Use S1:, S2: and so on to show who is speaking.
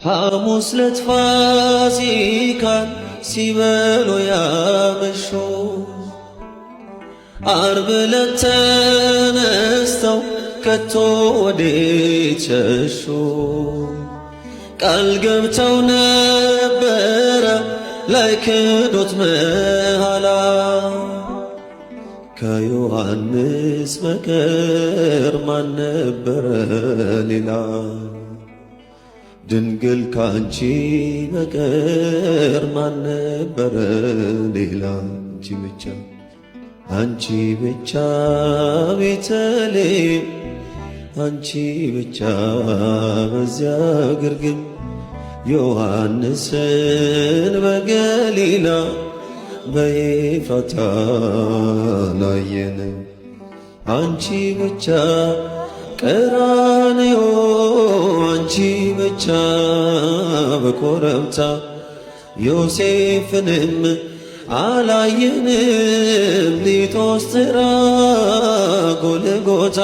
S1: ሐሙስ ዕለት ፋሲካን ሲበሉ ያመሹ ዓርብ ዕለት ተነስተው ከቶ ወዴት ሸሹ? ቃል ገብተው ነበረ ላይክዱት መሐላ ከዮሐንስ በቀር ማን ነበረ ሌላ? ድንግል ካንቺ በቀር ማን ነበረ ሌላ? አንቺ ብቻ ቤተልሔም፣ አንቺ ብቻ በዚያ ግርግም ዮሐንስን በገሊላ በኤፍራታ ላየንም። አንቺ ብቻ ቀራንዮ፣ አንቺ ብቻ በኮረብታ ዮሴፍንም አላየንም። ሊጦስትራ ጎልጎታ